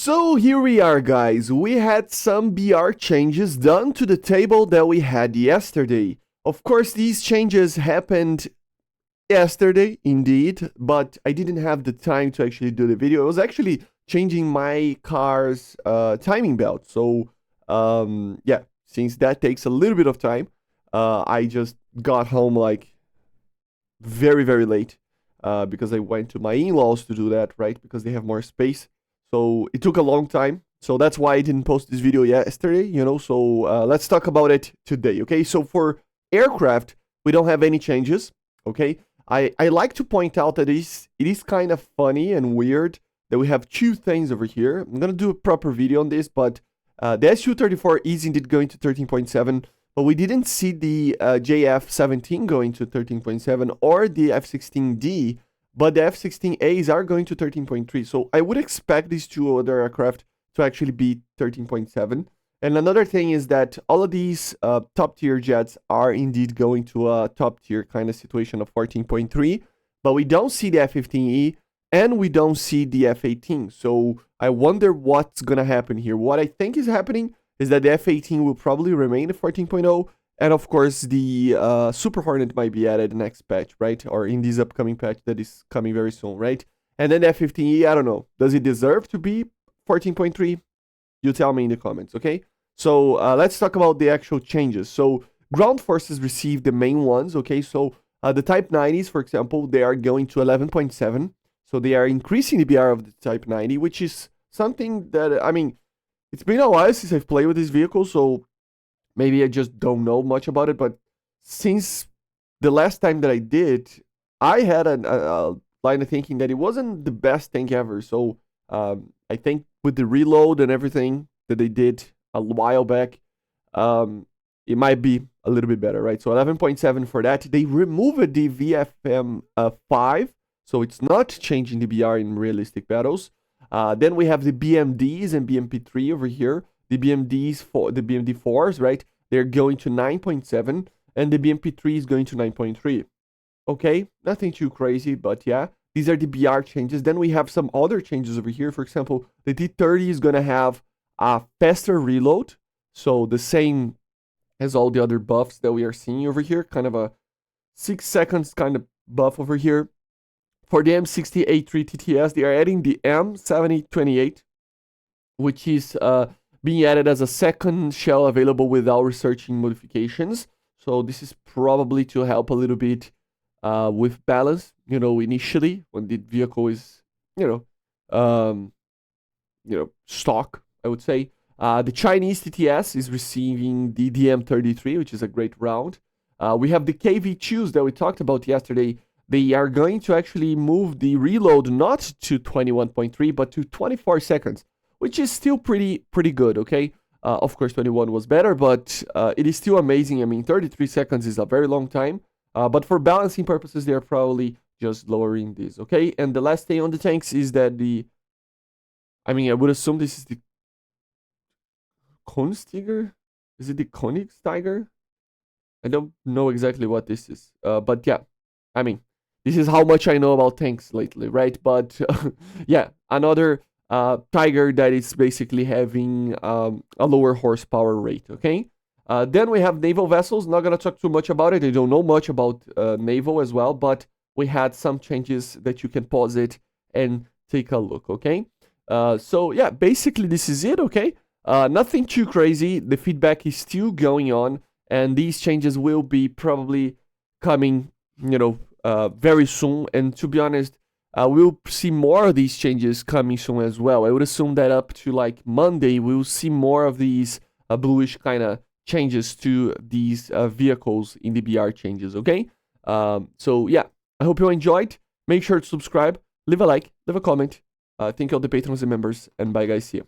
So here we are, guys. We had some BR changes done to the table that we had yesterday. Of course, these changes happened yesterday, indeed, but I didn't have the time to actually do the video. I was actually changing my car's timing belt. So, yeah, since that takes a little bit of time, I just got home like very, very late because I went to my in-laws to do that, right? Because they have more space. So it took a long time. So that's why I didn't post this video yesterday, So let's talk about it today, okay? So for aircraft, we don't have any changes, okay? I like to point out that it is kind of funny and weird that we have two things over here. I'm going to do a proper video on this, but the Su-34 is indeed going to 13.7, but we didn't see the JF-17 going to 13.7 or the F-16D, but the F-16As are going to 13.3. So I would expect these two other aircraft to actually be 13.7. And another thing is that all of these top tier jets are indeed going to a top tier kind of situation of 14.3, but we don't see the F-15E and we don't see the F-18. So I wonder what's going to happen here. What I think is happening is that the F-18 will probably remain at 14.0, and of course the Super Hornet might be added next patch, right? Or in this upcoming patch that is coming very soon, right? And then the F-15E, I don't know. Does it deserve to be 14.3? You tell me in the comments, okay? So let's talk about the actual changes. So ground forces receive the main ones, okay? So the Type 90s, for example, they are going to 11.7. So they are increasing the BR of the Type 90, which is something that, I mean, it's been a while since I've played with this vehicle, so maybe I just don't know much about it. But since the last time that I did, I had a line of thinking that it wasn't the best tank ever. So I think with the reload and everything that they did a while back, it might be a little bit better, right? So 11.7 for that. They removed the VFM 5, so it's not changing the BR in realistic battles. Then we have the BMDs and BMP3 over here. The BMDs for the BMD-4s, right? They're going to 9.7, and the BMP3 is going to 9.3. Okay, nothing too crazy, but yeah, these are the BR changes. Then we have some other changes over here. For example, the T30 is going to have a faster reload, so the same as all the other buffs that we are seeing over here, kind of a 6 seconds kind of buff over here. For the M60A3 TTS, they are adding the M7028, which is being added as a second shell available without researching modifications. So this is probably to help a little bit with balance, initially when the vehicle is, stock, I would say. The Chinese TTS is receiving the DM33, which is a great round. We have the KV2s that we talked about yesterday. They are going to actually move the reload not to 21.3, but to 24 seconds, which is still pretty good, okay? Of course, 21 was better, but it is still amazing. I mean, 33 seconds is a very long time. But for balancing purposes, they're probably just lowering this, okay? And the last thing on the tanks is that I would assume this is the Könstiger? Is it the Königsteiger? I don't know exactly what this is. But yeah, this is how much I know about tanks lately, right? But yeah, another Tiger that is basically having a lower horsepower rate, okay? Then we have naval vessels. Not going to talk too much about it. I don't know much about naval as well, but we had some changes that you can pause it and take a look, okay? So yeah, basically this is it, okay? Nothing too crazy. The feedback is still going on, and these changes will be probably coming, very soon. And to be honest, we'll see more of these changes coming soon as well. I would assume that up to like Monday, we'll see more of these bluish kind of changes to these vehicles in the BR changes, okay? So yeah, I hope you enjoyed. Make sure to subscribe, leave a like, leave a comment. Thank you all the patrons and members, and bye guys, see you.